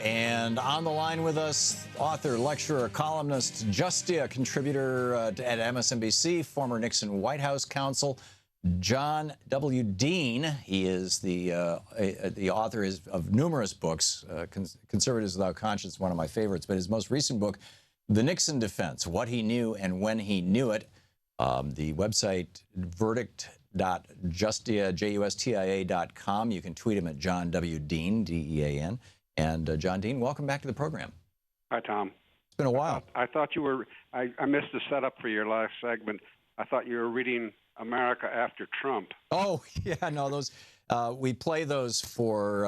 And on the line with us, author, lecturer, columnist, Justia contributor at MSNBC, former Nixon White House counsel, John W. Dean. He is the author of numerous books, Conservatives Without Conscience, one of my favorites, but his most recent book, The Nixon Defense, What He Knew and When He Knew It. The website, verdict.justia.com. You can tweet him at John W. Dean, D-E-A-N. And John Dean, welcome back to the program. Hi, Tom. It's been a while. I thought you were, I missed the setup for your last segment. I thought you were reading America After Trump. Oh, yeah, no, those, we play those for,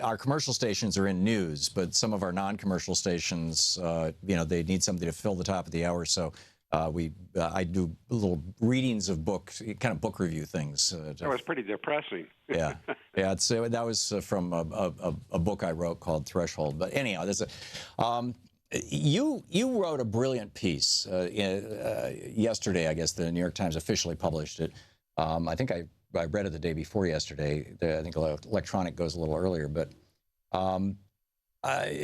our commercial stations are in news, but some of our non-commercial stations, they need something to fill the top of the hour. So I do little readings of books, kind of book review things. That was pretty depressing. Yeah, that was from a book I wrote called Threshold. But anyhow, there's you wrote a brilliant piece yesterday. I guess the New York Times officially published it. I think I read it the day before yesterday. I think electronic goes a little earlier, but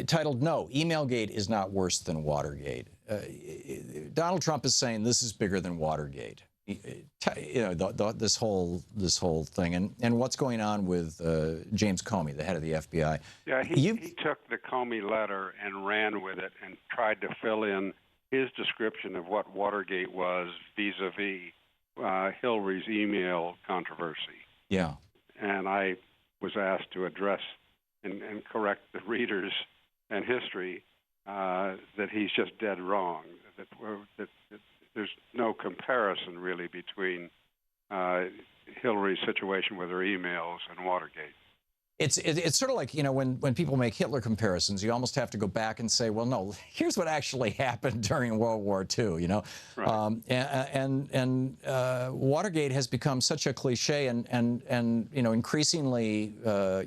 titled "No, Emailgate is not worse than Watergate." Donald Trump is saying this is bigger than Watergate. This whole thing, and what's going on with James Comey, the head of the FBI. Yeah, he took the Comey letter and ran with it and tried to fill in his description of what Watergate was vis-a-vis Hillary's email controversy. Yeah. And I was asked to address and correct the readers and history that he's just dead wrong, that there's no comparison really between Hillary's situation with her emails and Watergate. It's sort of like, when people make Hitler comparisons, you almost have to go back and say, well, no, here's what actually happened during World War II, Right. And Watergate has become such a cliche, and increasingly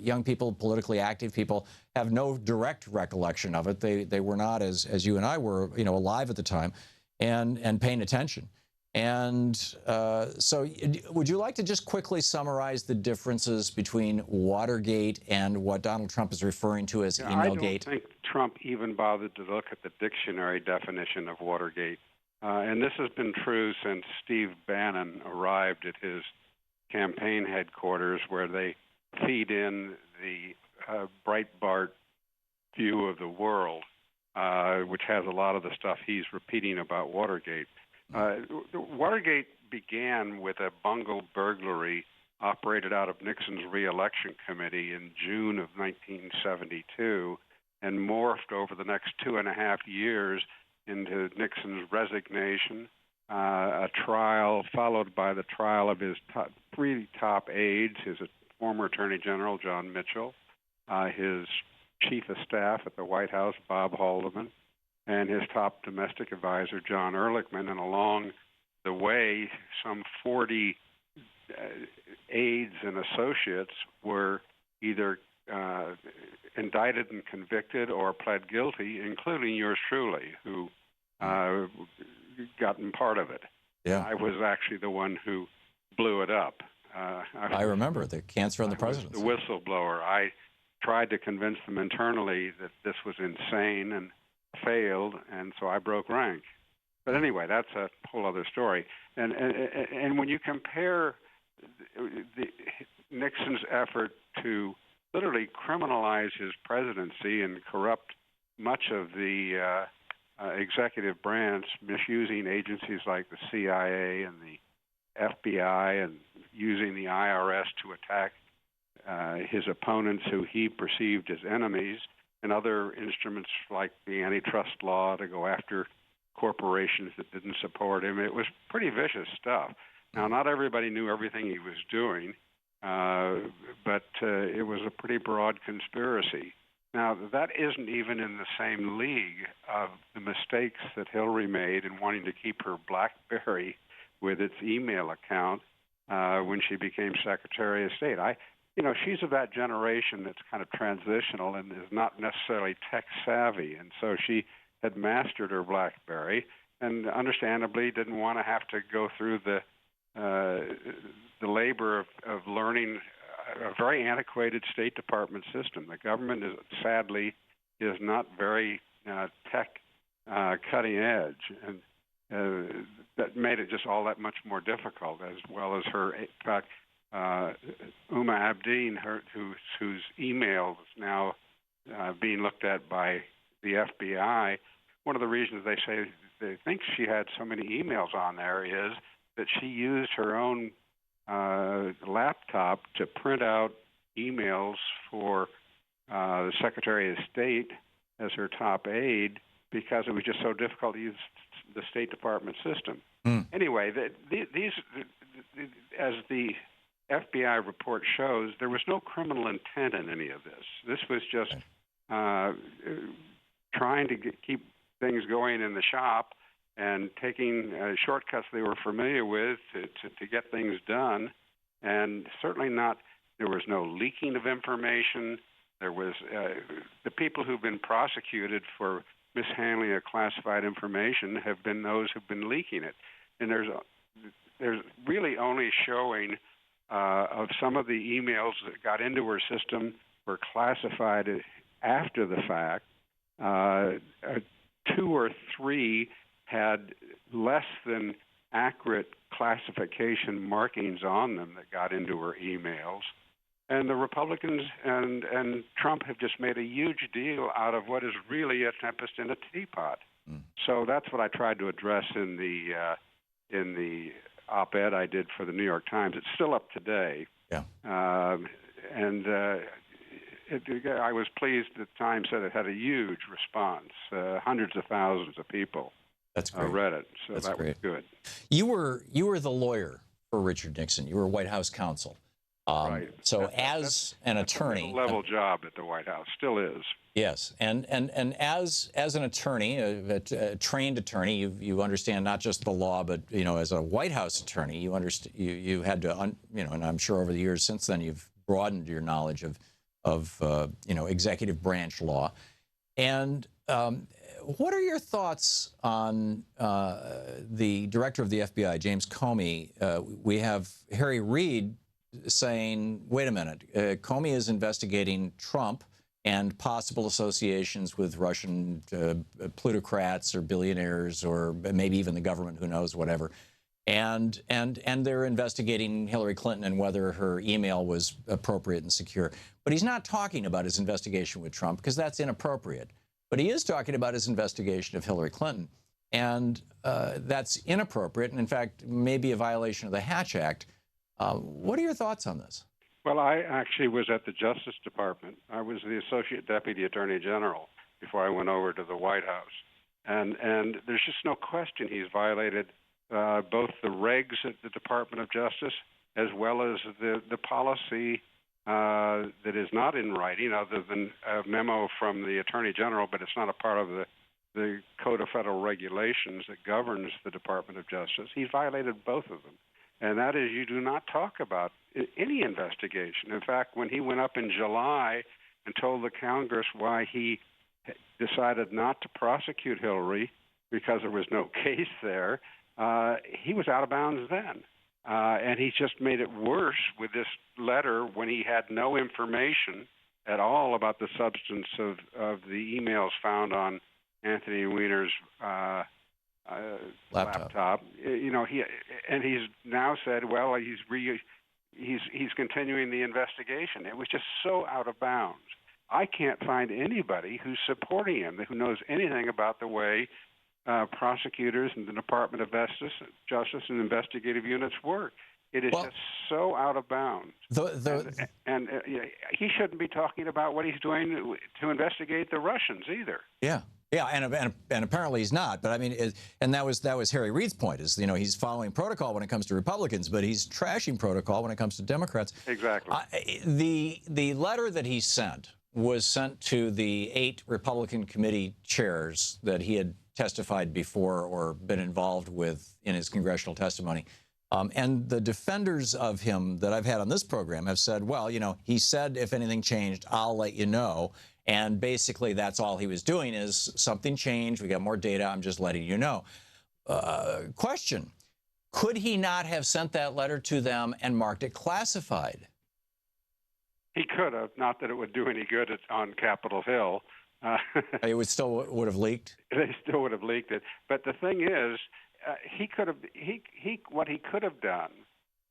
young people, politically active people, have no direct recollection of it. They were not, as you and I were, alive at the time, and paying attention. And so would you like to just quickly summarize the differences between Watergate and what Donald Trump is referring to as Emailgate? I don't think Trump even bothered to look at the dictionary definition of Watergate. And this has been true since Steve Bannon arrived at his campaign headquarters, where they feed in the Breitbart view of the world, which has a lot of the stuff he's repeating about Watergate. Watergate began with a bungled burglary operated out of Nixon's re-election committee in June of 1972 and morphed over the next 2.5 years into Nixon's resignation, a trial followed by the trial of his three top aides, his former Attorney General, John Mitchell, his chief of staff at the White House, Bob Haldeman, and his top domestic advisor, John Ehrlichman, and along the way, some 40 aides and associates were either indicted and convicted or pled guilty, including yours truly, who gotten part of it. Yeah. I was actually the one who blew it up. I remember the cancer on the presidency. The whistleblower. I tried to convince them internally that this was insane and failed, and so I broke rank. But anyway, that's a whole other story. And when you compare Nixon's effort to literally criminalize his presidency and corrupt much of the executive branch, misusing agencies like the CIA and the FBI and using the IRS to attack his opponents who he perceived as enemies, and other instruments like the antitrust law to go after corporations that didn't support him. It was pretty vicious stuff. Now, not everybody knew everything he was doing, but it was a pretty broad conspiracy. Now, that isn't even in the same league of the mistakes that Hillary made in wanting to keep her BlackBerry with its email account when she became Secretary of State. She's of that generation that's kind of transitional and is not necessarily tech savvy, and so she had mastered her BlackBerry, and understandably didn't want to have to go through the labor of learning a very antiquated State Department system. The government is sadly is not very tech cutting edge, and that made it just all that much more difficult, as well as her. In fact, Uma Abedin, whose email is now being looked at by the FBI. One of the reasons they say they think she had so many emails on there is that she used her own laptop to print out emails for the Secretary of State as her top aide, because it was just so difficult to use the State Department system. Anyway, these, as the FBI report shows, there was no criminal intent in any of this. This was just trying to keep things going in the shop and taking shortcuts they were familiar with to get things done. And certainly not, there was no leaking of information. There was the people who've been prosecuted for mishandling of classified information have been those who've been leaking it. And there's really only showing of some of the emails that got into her system were classified after the fact. 2 or 3 had less than accurate classification markings on them that got into her emails. And the Republicans and Trump have just made a huge deal out of what is really a tempest in a teapot. So that's what I tried to address in the op-ed I did for the New York Times. It's still up today. Yeah. I was pleased that the Times said it had a huge response. Hundreds of thousands of people That's great. read it, so That's that great. was good. You were the lawyer for Richard Nixon. You were White House counsel. Right. So as an attorney, a level job at the White House, still is. yes, and as an attorney, a trained attorney, you understand not just the law, but as a White House attorney, you understand you had to and I'm sure over the years since then you've broadened your knowledge of executive branch law. And what are your thoughts on the director of the FBI, James Comey? We have Harry Reid saying, wait a minute, Comey is investigating Trump and possible associations with Russian plutocrats or billionaires or maybe even the government, who knows, whatever. And they're investigating Hillary Clinton and whether her email was appropriate and secure. But he's not talking about his investigation with Trump because that's inappropriate. But he is talking about his investigation of Hillary Clinton. And that's inappropriate and, in fact, maybe a violation of the Hatch Act. What are your thoughts on this? Well, I actually was at the Justice Department. I was the Associate Deputy Attorney General before I went over to the White House. And there's just no question he's violated both the regs at the Department of Justice as well as the policy that is not in writing other than a memo from the Attorney General, but it's not a part of the Code of Federal Regulations that governs the Department of Justice. He's violated both of them. And that is, you do not talk about any investigation. In fact, when he went up in July and told the Congress why he decided not to prosecute Hillary because there was no case there, he was out of bounds then. And he just made it worse with this letter when he had no information at all about the substance of the emails found on Anthony Weiner's laptop. He's now said, well, he's continuing the investigation. It was just so out of bounds. I can't find anybody who's supporting him, who knows anything about the way prosecutors and the Department of Justice and investigative units work. It is just so out of bounds. And he shouldn't be talking about what he's doing to investigate the Russians either. Yeah. Yeah, and apparently he's not. But I mean, and that was Harry Reid's point, is he's following protocol when it comes to Republicans, but he's trashing protocol when it comes to Democrats. Exactly. The letter that he sent was sent to the 8 Republican committee chairs that he had testified before or been involved with in his congressional testimony. And the defenders of him that I've had on this program have said, well, he said if anything changed, I'll let you know. And basically, that's all he was doing is something changed. We got more data. I'm just letting you know. Question. Could he not have sent that letter to them and marked it classified? He could have. Not that it would do any good on Capitol Hill. It would still would have leaked. They still would have leaked it. But the thing is, what he could have done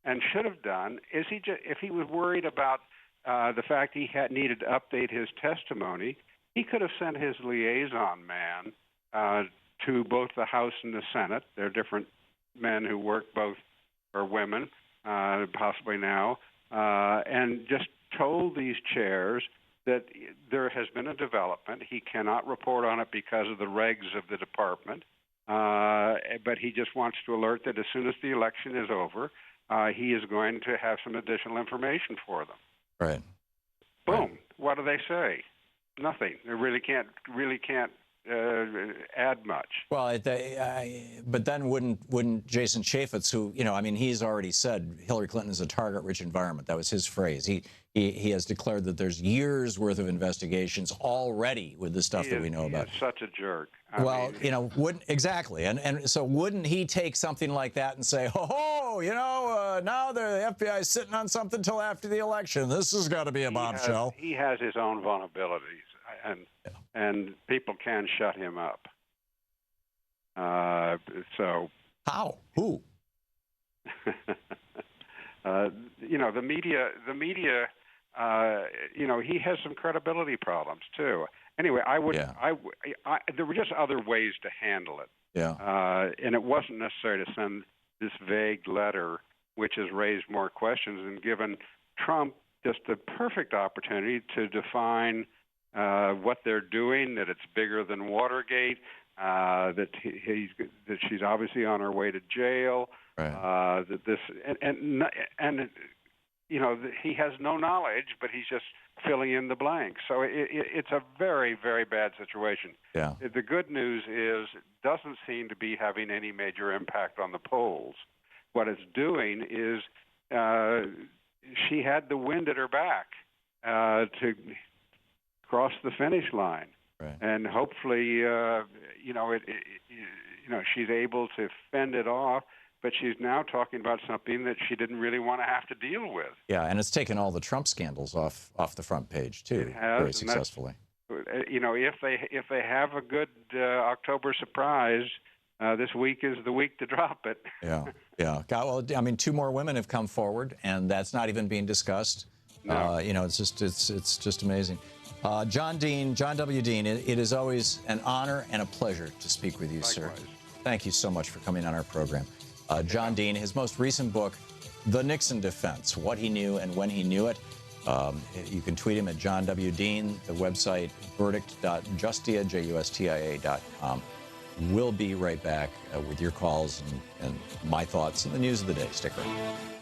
and should have done is if he was worried about the fact he needed to update his testimony, he could have sent his liaison man to both the House and the Senate. They're different men who work both, or women, possibly now, and just told these chairs that there has been a development. He cannot report on it because of the regs of the department, but he just wants to alert that as soon as the election is over, he is going to have some additional information for them. Right. Boom. Right. What do they say? Nothing. They really can't add much. Well, but then wouldn't Jason Chaffetz, who, I mean, he's already said Hillary Clinton is a target-rich environment. That was his phrase. He has declared that there's years worth of investigations already with the stuff that we know about. He's such a jerk. Well, wouldn't exactly, and so wouldn't he take something like that and say, "Oh, now the FBI is sitting on something till after the election. This has got to be a bombshell." He has his own vulnerabilities, and people can shut him up. So how? Who? The media. He has some credibility problems too. Anyway, there were just other ways to handle it. Yeah. And it wasn't necessary to send this vague letter, which has raised more questions and given Trump just the perfect opportunity to define what they're doing, that it's bigger than Watergate, that she's obviously on her way to jail, right. That this and he has no knowledge, but he's just filling in the blanks. So it's a very, very bad situation. Yeah. The good news is it doesn't seem to be having any major impact on the polls. What it's doing is she had the wind at her back to cross the finish line. Right. And hopefully, she's able to fend it off. But she's now talking about something that she didn't really want to have to deal with. Yeah, and it's taken all the Trump scandals off the front page too, it has, very successfully. If they have a good October surprise, this week is the week to drop it. Yeah. Well, I mean, 2 more women have come forward, and that's not even being discussed. No. It's just amazing. John W. Dean, it is always an honor and a pleasure to speak with you, Likewise. sir. Thank you so much for coming on our program. John Dean, his most recent book, The Nixon Defense, What He Knew and When He Knew It. You can tweet him at John W. Dean, the website verdict.justia.com. We'll be right back with your calls and my thoughts and the news of the day. Stick around.